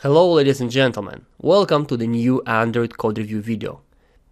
Hello ladies and gentlemen, welcome to the new Android code review video.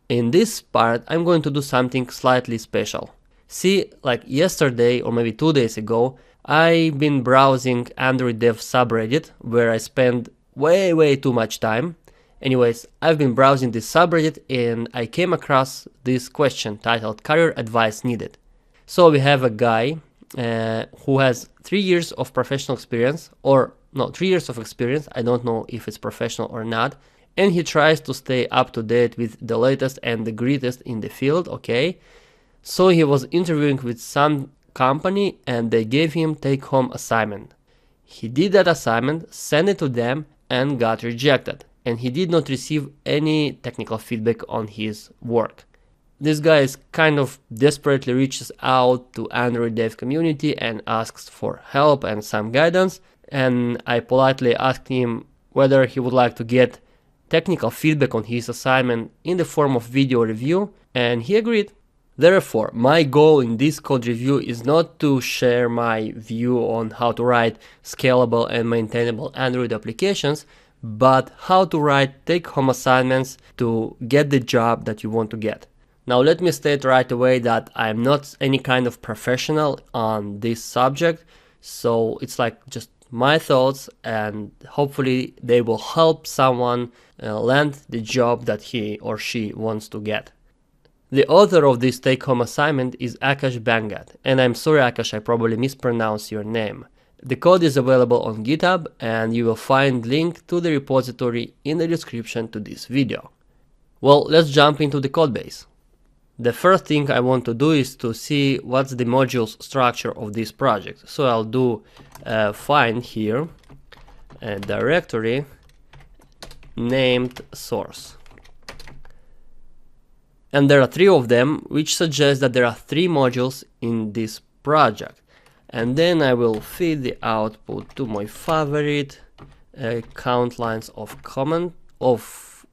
In this part I'm going to do something slightly special. See, like yesterday or maybe 2 days ago, I've been browsing Android dev subreddit where I spend way too much time. Anyways, I've been browsing this subreddit and I came across this question titled Career Advice Needed. So we have a guy who has 3 years of professional experience, or no, 3 years of experience, I don't know if it's professional or not, and he tries to stay up to date with the latest and the greatest in the field, okay? So he was interviewing with some company and they gave him take-home assignment. He did that assignment, sent it to them and got rejected, and he did not receive any technical feedback on his work. This guy is kind of desperately reaches out to Android dev community and asks for help and some guidance, and I politely asked him whether he would like to get technical feedback on his assignment in the form of video review, and he agreed. Therefore, my goal in this code review is not to share my view on how to write scalable and maintainable Android applications, but how to write take-home assignments to get the job that you want to get. Now let me state right away that I'm not any kind of professional on this subject, so it's like just my thoughts, and hopefully they will help someone land the job that he or she wants to get. The author of this take-home assignment is Akash Bangat, and I'm sorry Akash, I probably mispronounced your name. The code is available on GitHub and you will find link to the repository in the description to this video. Well, let's jump into the codebase. The first thing I want to do is to see what's the modules structure of this project. So I'll do find here a directory named source. And there are 3 of them, which suggests that there are 3 modules in this project. And then I will feed the output to my favorite count lines of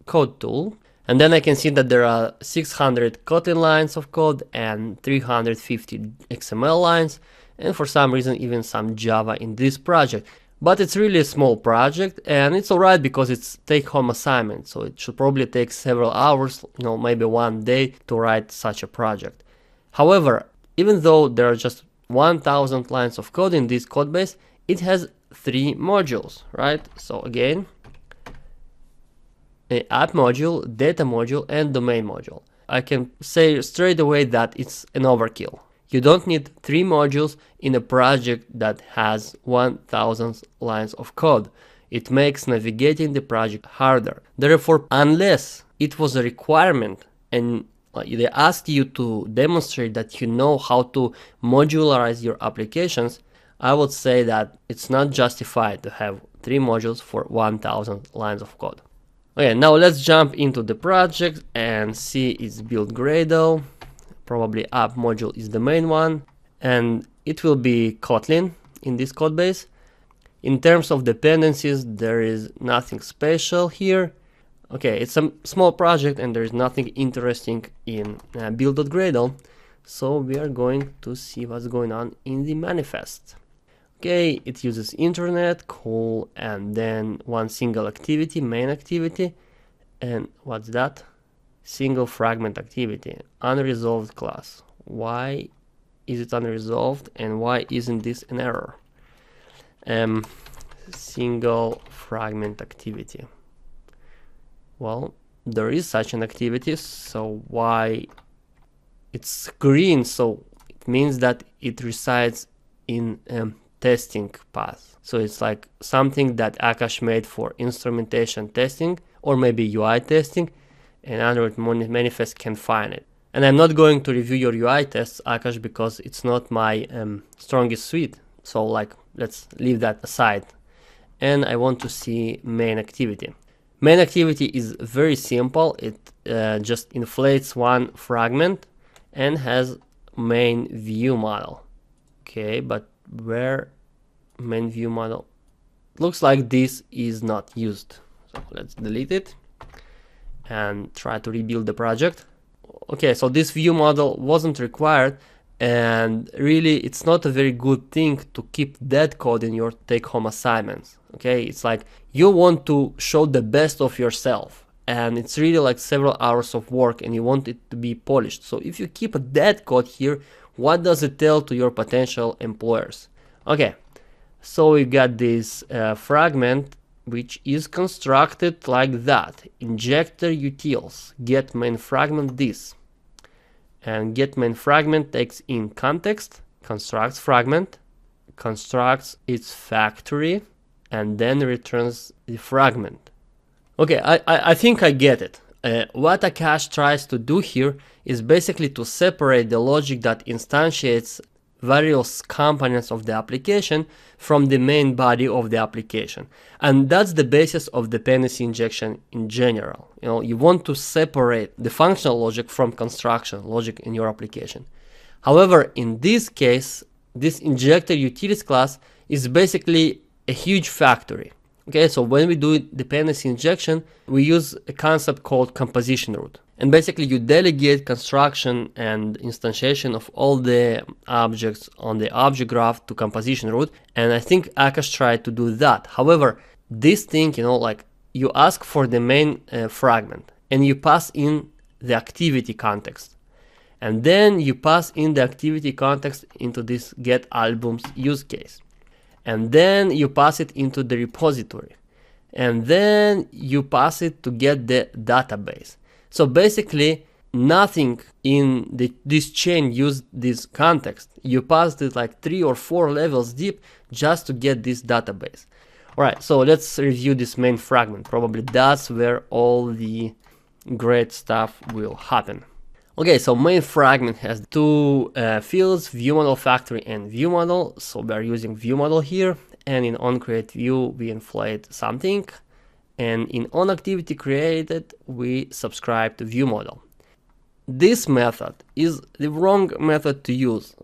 code tool. And then I can see that there are 600 Kotlin lines of code and 350 XML lines, and for some reason even some Java in this project. But it's really a small project, and it's alright because it's take-home assignment, so it should probably take several hours, maybe 1 day to write such a project. However, even though there are just 1000 lines of code in this codebase, it has 3 modules, right? So again, an app module, data module, and domain module. I can say straight away that it's an overkill. You don't need 3 modules in a project that has 1000 lines of code. It makes navigating the project harder. Therefore, unless it was a requirement and they asked you to demonstrate that you know how to modularize your applications, I would say that it's not justified to have 3 modules for 1000 lines of code. Okay, now let's jump into the project and see its build Gradle. Probably app module is the main one, and it will be Kotlin in this codebase. In terms of dependencies, there is nothing special here. Okay, it's a small project and there is nothing interesting in build.gradle, so we are going to see what's going on in the manifest. Okay, it uses internet, cool, and then one single activity, main activity, and what's that? Single fragment activity, unresolved class. Why is it unresolved and why isn't this an error? Single fragment activity. Well, there is such an activity, so why it's green? So it means that it resides in testing path. So it's like something that Akash made for instrumentation testing or maybe UI testing, and Android manifest can find it. And I'm not going to review your UI tests, Akash, because it's not my strongest suite. So let's leave that aside. And I want to see main activity. Main activity is very simple. It just inflates one fragment and has MainView Model. Okay, but where MainView Model? Looks like this is not used. So let's delete it and try to rebuild the project. Okay, so this view model wasn't required, And really, it's not a very good thing to keep that code in your take-home assignments. Okay, it's like you want to show the best of yourself, and it's really like several hours of work, and you want it to be polished. So if you keep that code here, what does it tell to your potential employers? Okay, so we got this fragment which is constructed like that: injector utils get main fragment this. And get main fragment takes in context, constructs fragment, constructs its factory, and then returns the fragment. Okay, I think I get it. What Akash tries to do here is basically to separate the logic that instantiates various components of the application from the main body of the application. And that's the basis of dependency injection in general. You know, you want to separate the functional logic from construction logic in your application. However, in this case, this injector utilities class is basically a huge factory. Okay, so when we do dependency injection, we use a concept called composition root. And basically you delegate construction and instantiation of all the objects on the object graph to composition root. And I think Akash tried to do that. However, this thing, you know, like you ask for the main fragment and you pass in the activity context. And then you pass in the activity context into this get albums use case. And then you pass it into the repository. And then you pass it to get the database. So basically, nothing in this chain used this context. You passed it like 3 or 4 levels deep just to get this database. Alright, so let's review this main fragment. Probably that's where all the great stuff will happen. Okay, so main fragment has two fields, view model factory and view model. So we are using view model here, and in onCreate view we inflate something, and in onActivity created we subscribe to view model. This method is the wrong method to use.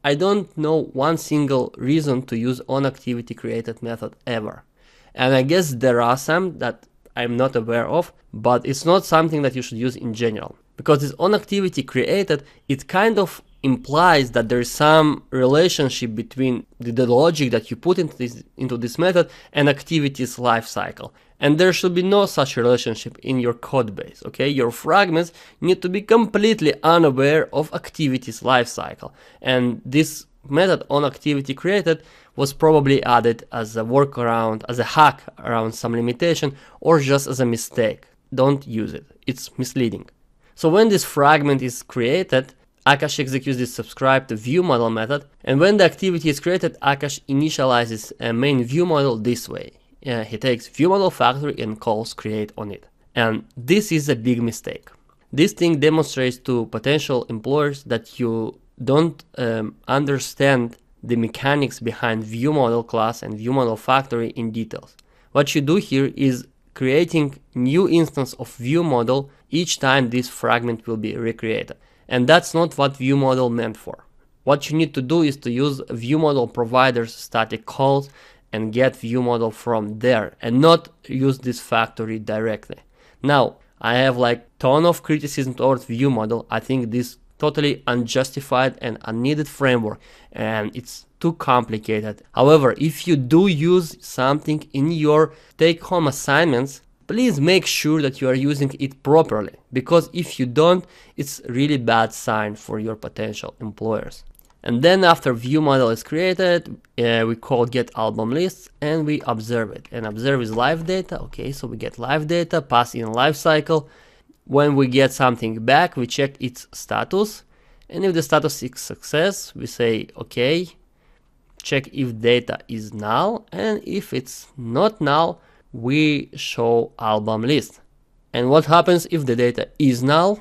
I don't know one single reason to use onActivity created method ever, and I guess there are some that I'm not aware of, but it's not something that you should use in general. Because this onActivity created, it kind of implies that there is some relationship between the logic that you put into this method and activity's lifecycle. And there should be no such relationship in your code base, okay? Your fragments need to be completely unaware of activity's lifecycle. And this method onActivity created was probably added as a workaround, as a hack around some limitation, or just as a mistake. Don't use it, it's misleading. So when this fragment is created, Akash executes this subscribe to view model method, and when the activity is created, Akash initializes a main view model this way. He takes view model factory and calls create on it. And this is a big mistake. This thing demonstrates to potential employers that you don't understand the mechanics behind view model class and view model factory in details. What you do here is creating new instance of view model each time this fragment will be recreated. And that's not what view model meant for. What you need to do is to use view model provider's static calls and get view model from there, and not use this factory directly. Now, I have like ton of criticism towards view model. I think this totally unjustified and unneeded framework, and it's too complicated. However, if you do use something in your take-home assignments, please make sure that you are using it properly, because if you don't, it's a really bad sign for your potential employers. And then after view model is created, we call get album list and we observe it. And observe is live data. Okay, so we get live data, pass in lifecycle. When we get something back, we check its status. And if the status is success, we say okay, check if data is null. And if it's not null, we show album list. And what happens if the data is null?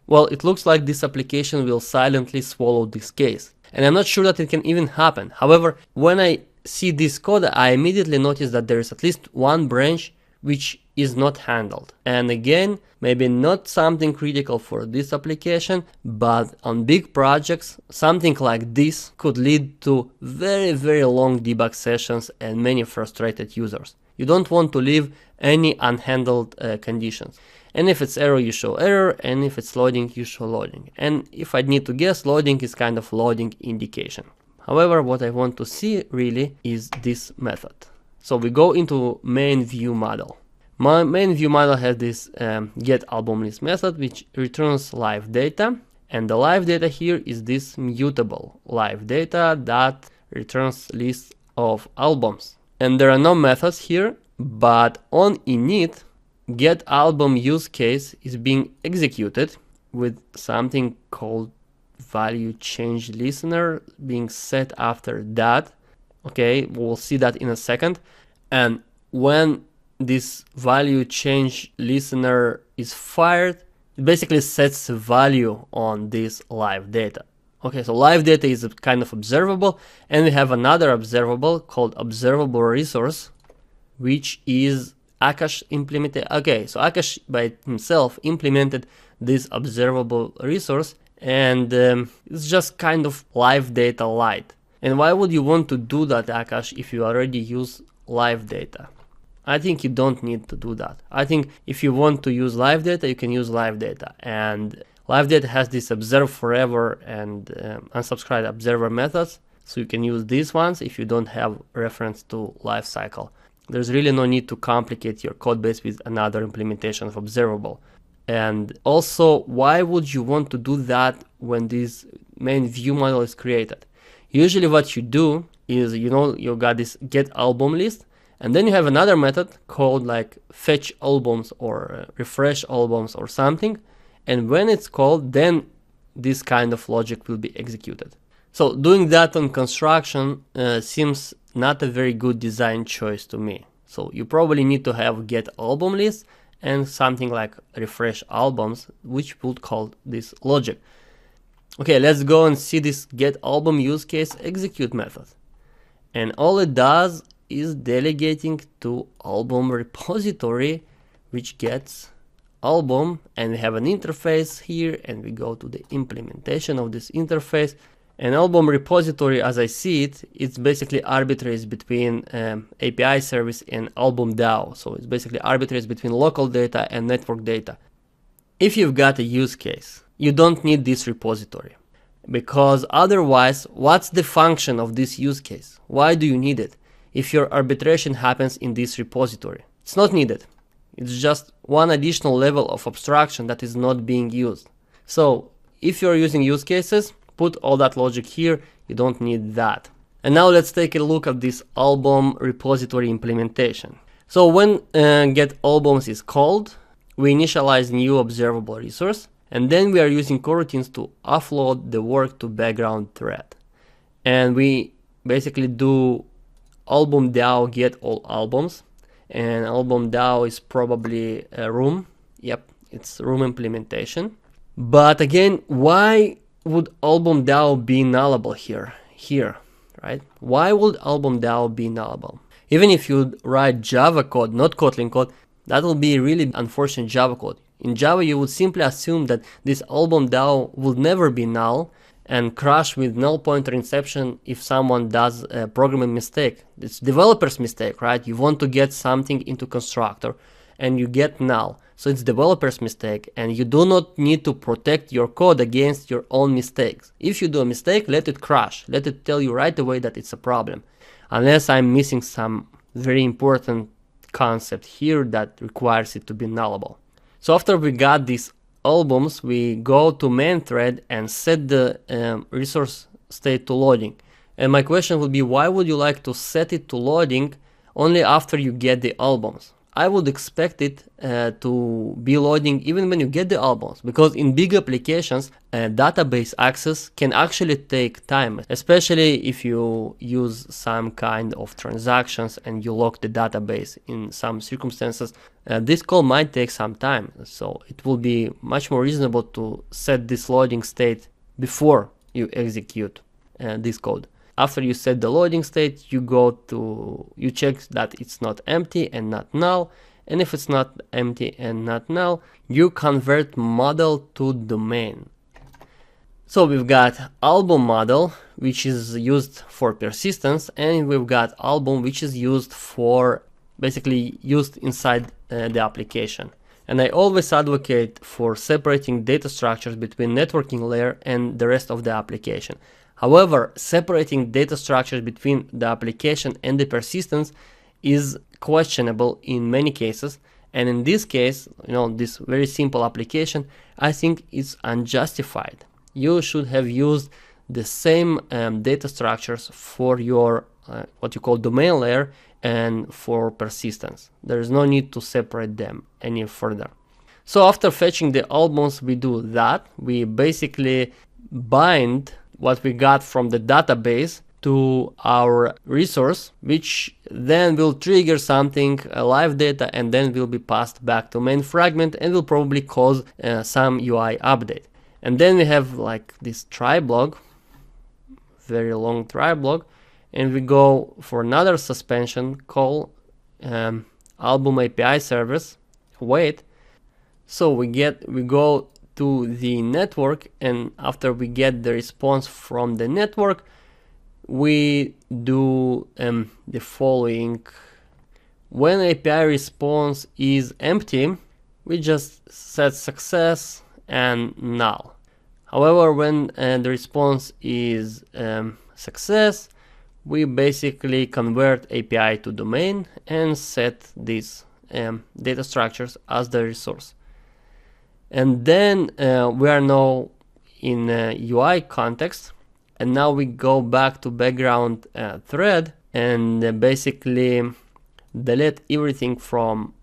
Well, it looks like this application will silently swallow this case. And I'm not sure that it can even happen. However, when I see this code, I immediately notice that there is at least one branch which is not handled. And again, maybe not something critical for this application, but on big projects, something like this could lead to very, very long debug sessions and many frustrated users. You don't want to leave any unhandled conditions. And if it's error, you show error, and if it's loading, you show loading. And if I need to guess, loading is kind of loading indication. However, what I want to see really is this method. So we go into MainView Model. My MainView Model has this getAlbumList method, which returns live data. And the live data here is this mutable live data that returns list of albums. And there are no methods here, but on init, getAlbum use case is being executed with something called value change listener being set after that. Okay, we'll see that in a second. And when this value change listener is fired, it basically sets a value on this live data. Okay, so live data is a kind of observable, and we have another observable called observable resource, which is Akash implemented. Okay, so Akash by himself implemented this observable resource, and it's just kind of live data light. And why would you want to do that, Akash, if you already use live data? I think you don't need to do that. I think if you want to use live data, you can use live data. And live data has this observe forever and unsubscribe observer methods. So you can use these ones if you don't have reference to lifecycle. There's really no need to complicate your code base with another implementation of observable. And also, why would you want to do that when this MainView model is created? Usually what you do is, you got this getAlbumList, and then you have another method called like fetch albums or refresh albums or something. And when it's called, then this kind of logic will be executed. So doing that on construction seems not a very good design choice to me. So you probably need to have getAlbumList and something like refresh albums, which would call this logic. Okay, let's go and see this getAlbum use case execute method. And all it does is delegating to album repository, which gets album, and we have an interface here, and we go to the implementation of this interface. An album repository, as I see it, it's basically arbitraries between API service and album DAO. So it's basically arbitraries between local data and network data. If you've got a use case, you don't need this repository, because otherwise, what's the function of this use case? Why do you need it? If your arbitration happens in this repository, it's not needed. It's just one additional level of abstraction that is not being used. So if you're using use cases, put all that logic here. You don't need that. And now let's take a look at this album repository implementation. So when getAlbums is called, we initialize new observable resource, and then we are using coroutines to offload the work to background thread. And we basically do album DAO get all albums, and album DAO is probably a room. Yep, it's room implementation. But again, why would album DAO be nullable here, right? Why would album DAO be nullable? Even if you write Java code, not Kotlin code, that will be really unfortunate Java code. In Java, you would simply assume that this album DAO will never be null and crash with null pointer inception if someone does a programming mistake. It's developer's mistake, right? You want to get something into constructor and you get null. So it's developer's mistake, and you do not need to protect your code against your own mistakes. If you do a mistake, let it crash. Let it tell you right away that it's a problem. Unless I'm missing some very important concept here that requires it to be nullable. So after we got these albums, we go to main thread and set the resource state to loading. And my question would be, why would you like to set it to loading only after you get the albums? I would expect it to be loading even when you get the albums, because in big applications, database access can actually take time, especially if you use some kind of transactions and you lock the database in some circumstances. This call might take some time, so it will be much more reasonable to set this loading state before you execute this code. After you set the loading state, you check that it's not empty and not null. And if it's not empty and not null, you convert model to domain. So we've got album model, which is used for persistence, and we've got album, which is used for basically used inside the application. And I always advocate for separating data structures between networking layer and the rest of the application. However, separating data structures between the application and the persistence is questionable in many cases. And in this case, this very simple application, I think it's unjustified. You should have used the same data structures for your what you call domain layer and for persistence. There is no need to separate them any further. So after fetching the albums, we do that. We basically bind what we got from the database to our resource, which then will trigger something, live data, and then will be passed back to main fragment and will probably cause some UI update. And then we have like this try block, very long try block, and we go for another suspension call album API service wait. So we go to the network, and after we get the response from the network, we do the following. When API response is empty, we just set success and null. However, when the response is success, we basically convert API to domain and set these data structures as the resource. And then we are now in UI context, and now we go back to background thread and basically delete everything from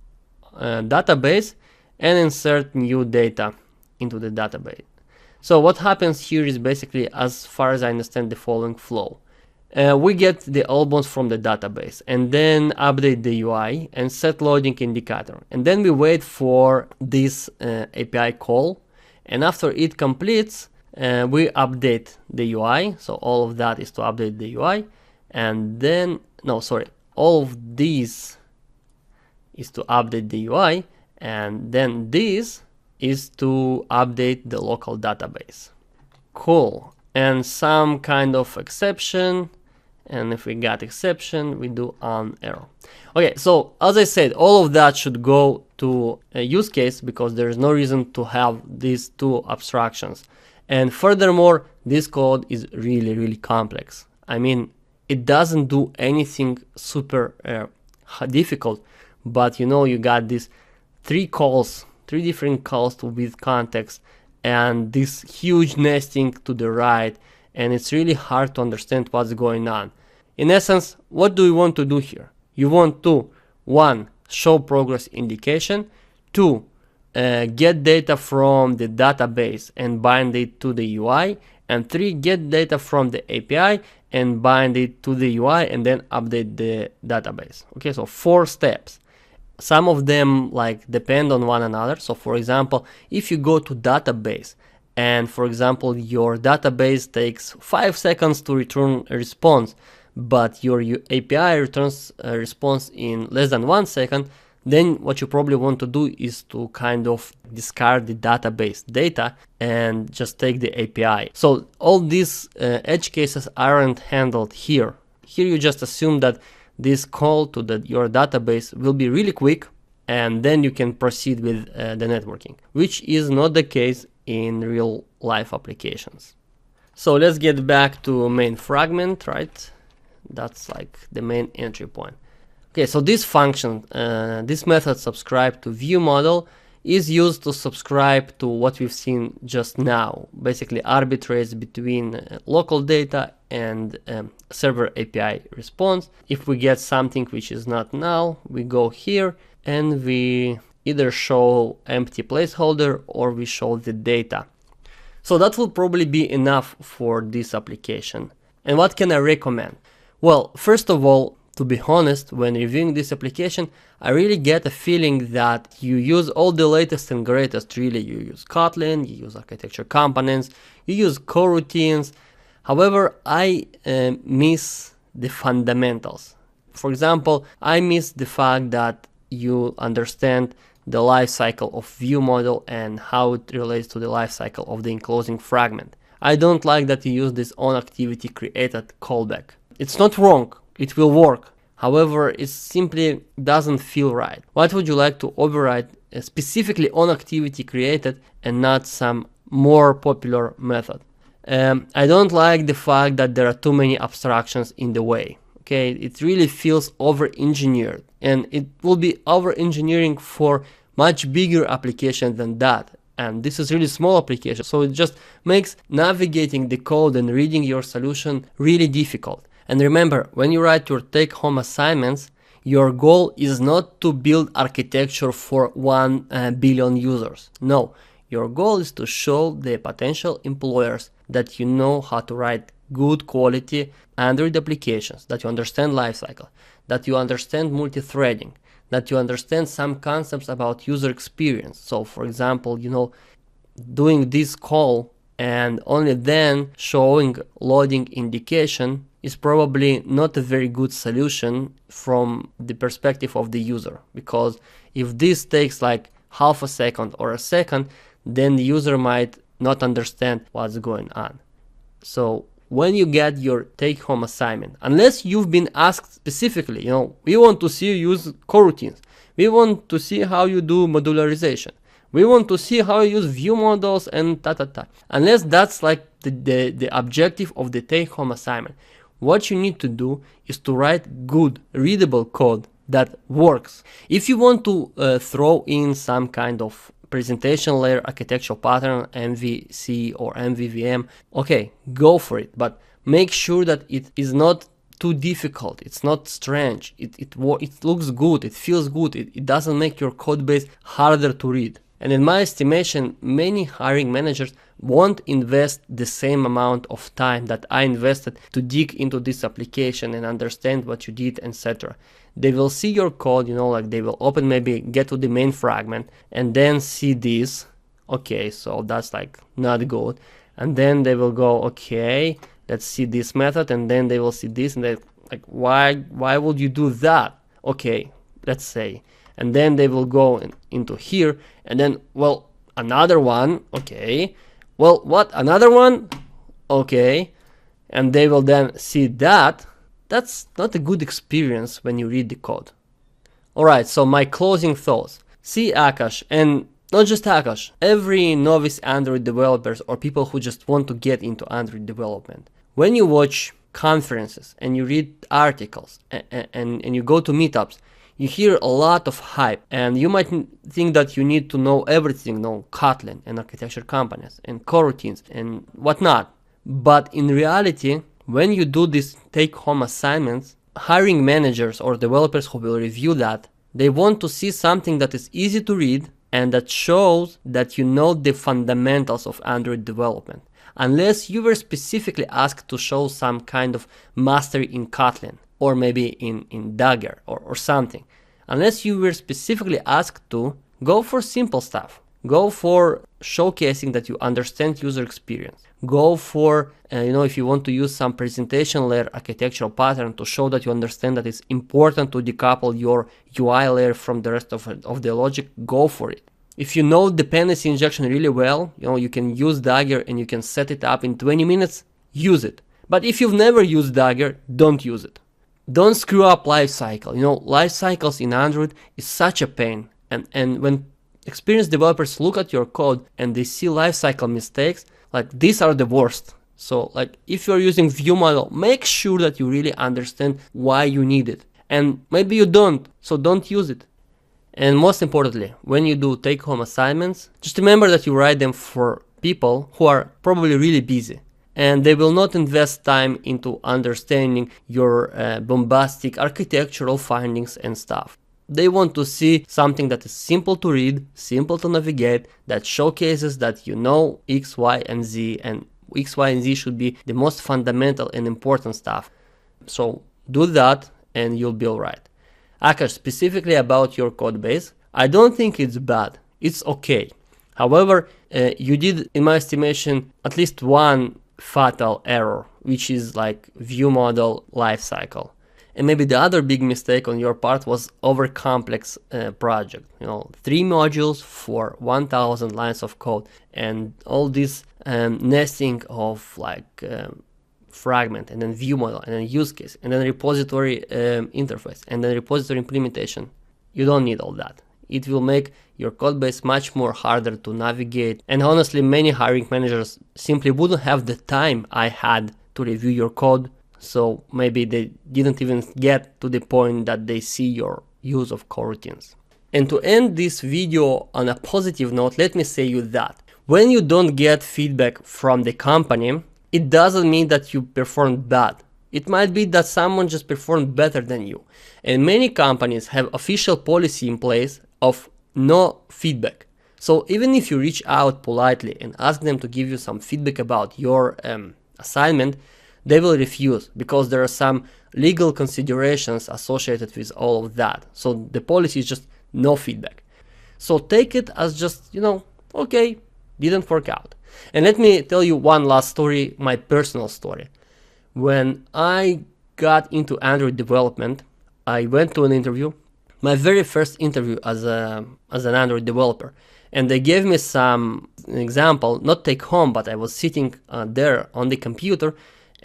database and insert new data into the database. So what happens here is basically, as far as I understand, the following flow. We get the albums from the database and then update the UI and set loading indicator. And then we wait for this API call. And after it completes, we update the UI. So all of that is to update the UI. And then, all of these is to update the UI. And then this is to update the local database. Cool. And some kind of exception. And if we got exception, we do on error. Okay, so as I said, all of that should go to a use case because there is no reason to have these two abstractions. And furthermore, this code is really, really complex. I mean, it doesn't do anything super difficult, but you got these three different calls with context and this huge nesting to the right. And it's really hard to understand what's going on. In essence, what do you want to do here? You want to, 1, show progress indication, 2, get data from the database and bind it to the UI, and 3, get data from the API and bind it to the UI and then update the database. Okay, so 4 steps. Some of them depend on one another. So for example, if you go to database, and for example, your database takes 5 seconds to return a response, but your API returns a response in less than 1 second, then what you probably want to do is to kind of discard the database data and just take the API. So all these edge cases aren't handled here. Here you just assume that this call to your database will be really quick, and then you can proceed with the networking, which is not the case in real life applications. So let's get back to main fragment, right? That's like the main entry point. Okay, so this function, this method subscribe to view model is used to subscribe to what we've seen just now, basically arbitrates between local data and server API response. If we get something which is not null, we go here and we either show empty placeholder or we show the data. So that will probably be enough for this application. And what can I recommend? Well, first of all, to be honest, when reviewing this application, I really get a feeling that you use all the latest and greatest. Really, you use Kotlin, you use architecture components, you use coroutines. However, I miss the fundamentals. For example, I miss the fact that you understand the life cycle of view model and how it relates to the life cycle of the enclosing fragment. I don't like that you use this onActivity created callback. It's not wrong, it will work, However, it simply doesn't feel right. What would you like to override specifically on activity created and not some more popular method? I don't like the fact that there are too many abstractions in the way. Okay, it really feels over-engineered, and it will be over-engineering for much bigger application than that. And this is really small application, so it just makes navigating the code and reading your solution really difficult. And remember, when you write your take-home assignments, your goal is not to build architecture for 1 billion users. No, your goal is to show the potential employers that you know how to write good quality Android applications, that you understand lifecycle, that you understand multi-threading, that you understand some concepts about user experience. So for example, doing this call and only then showing loading indication is probably not a very good solution from the perspective of the user, because if this takes like half a second or a second, then the user might not understand what's going on. So when you get your take-home assignment, unless you've been asked specifically, we want to see you use coroutines, we want to see how you do modularization, we want to see how you use view models and unless that's like the objective of the take-home assignment, what you need to do is to write good, readable code that works. If you want to throw in some kind of presentation layer architectural pattern, MVC or MVVM, okay, go for it, but make sure that it is not too difficult, it's not strange, it looks good, it feels good, it doesn't make your code base harder to read. And in my estimation, many hiring managers won't invest the same amount of time that I invested to dig into this application and understand what you did, etc. They will see your code, like they will open, maybe get to the main fragment and then see this. Okay, so that's like not good. And then they will go, okay, let's see this method, and then they will see this, and they like, why would you do that? Okay, let's say. And then they will go into here, and then, well, another one, okay, well, what, another one, okay, and they will then see that. That's not a good experience when you read the code. Alright, so my closing thoughts. See Akash, and not just Akash, every novice Android developers or people who just want to get into Android development. When you watch conferences and you read articles and you go to meetups, you hear a lot of hype, and you might think that you need to know everything, know Kotlin and architecture components and coroutines and whatnot. But in reality, when you do these take-home assignments, hiring managers or developers who will review that, they want to see something that is easy to read and that shows that you know the fundamentals of Android development. Unless you were specifically asked to show some kind of mastery in Kotlin, or maybe in Dagger or something. Unless you were specifically asked to, go for simple stuff. Go for showcasing that you understand user experience. Go for, if you want to use some presentation layer architectural pattern to show that you understand that it's important to decouple your UI layer from the rest of the logic, go for it. If you know dependency injection really well, you can use Dagger and you can set it up in 20 minutes, use it. But if you've never used Dagger, don't use it. Don't screw up lifecycle. Lifecycles in Android is such a pain. And when experienced developers look at your code and they see lifecycle mistakes, like these are the worst. So like if you're using view model, make sure that you really understand why you need it. And maybe you don't, so don't use it. And most importantly, when you do take-home assignments, just remember that you write them for people who are probably really busy. And they will not invest time into understanding your bombastic architectural findings and stuff. They want to see something that is simple to read, simple to navigate, that showcases that you know X, Y, and Z, and X, Y, and Z should be the most fundamental and important stuff. So do that and you'll be alright. Akash, specifically about your code base, I don't think it's bad. It's okay. However, you did, in my estimation, at least one fatal error, which is like view model lifecycle. And maybe the other big mistake on your part was over complex project. 3 modules for 1000 lines of code and all this nesting of like fragment, and then view model, and then use case, and then repository interface, and then repository implementation. You don't need all that. It will make your code base much more harder to navigate, and honestly many hiring managers simply wouldn't have the time I had to review your code, so maybe they didn't even get to the point that they see your use of coroutines. And to end this video on a positive note, let me say you that when you don't get feedback from the company, it doesn't mean that you performed bad. It might be that someone just performed better than you. And many companies have official policy in place of no feedback. So even if you reach out politely and ask them to give you some feedback about your assignment, they will refuse because there are some legal considerations associated with all of that. So the policy is just no feedback. So take it as just, okay, didn't work out. And let me tell you one last story, my personal story. When I got into Android development, I went to an interview, my very first interview as an Android developer. And they gave me an example, not take home, but I was sitting there on the computer,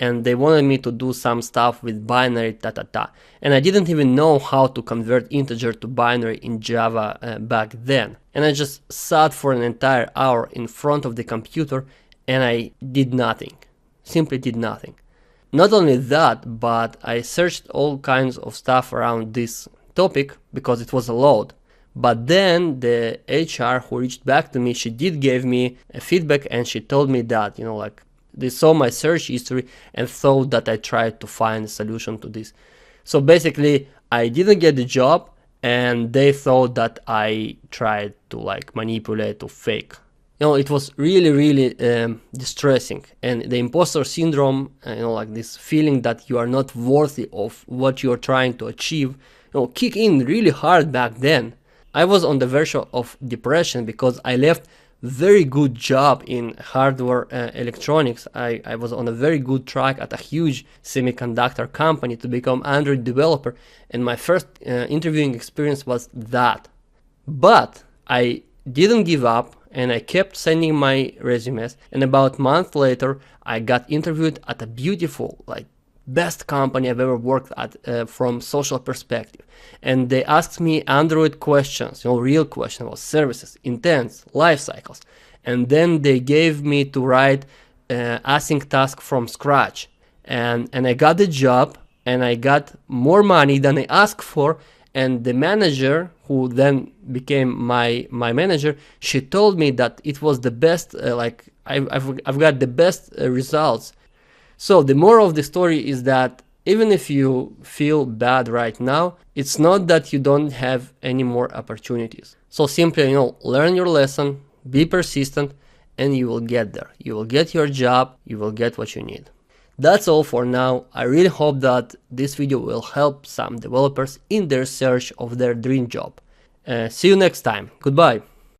and they wanted me to do some stuff with binary, and I didn't even know how to convert integer to binary in Java back then. And I just sat for an entire hour in front of the computer and I did nothing, simply did nothing. Not only that, but I searched all kinds of stuff around this topic because it was a load. But then the HR who reached back to me, she did give me a feedback, and she told me that, they saw my search history and thought that I tried to find a solution to this. So basically, I didn't get the job, and they thought that I tried to manipulate or fake. It was really, really distressing. And the imposter syndrome, this feeling that you are not worthy of what you're trying to achieve, kick in really hard back then. I was on the verge of depression because I left very good job in hardware electronics. I was on a very good track at a huge semiconductor company to become Android developer, and my first interviewing experience was that. But I didn't give up, and I kept sending my resumes, and about a month later I got interviewed at a beautiful, best company I've ever worked at from social perspective. And they asked me Android questions, real questions about services, intents, life cycles. And then they gave me to write async task from scratch. And I got the job, and I got more money than I asked for. And the manager, who then became my manager, she told me that it was the best, I've got the best results. So the moral of the story is that even if you feel bad right now, it's not that you don't have any more opportunities. So simply, learn your lesson, be persistent, and you will get there. You will get your job, you will get what you need. That's all for now. I really hope that this video will help some developers in their search of their dream job. See you next time. Goodbye.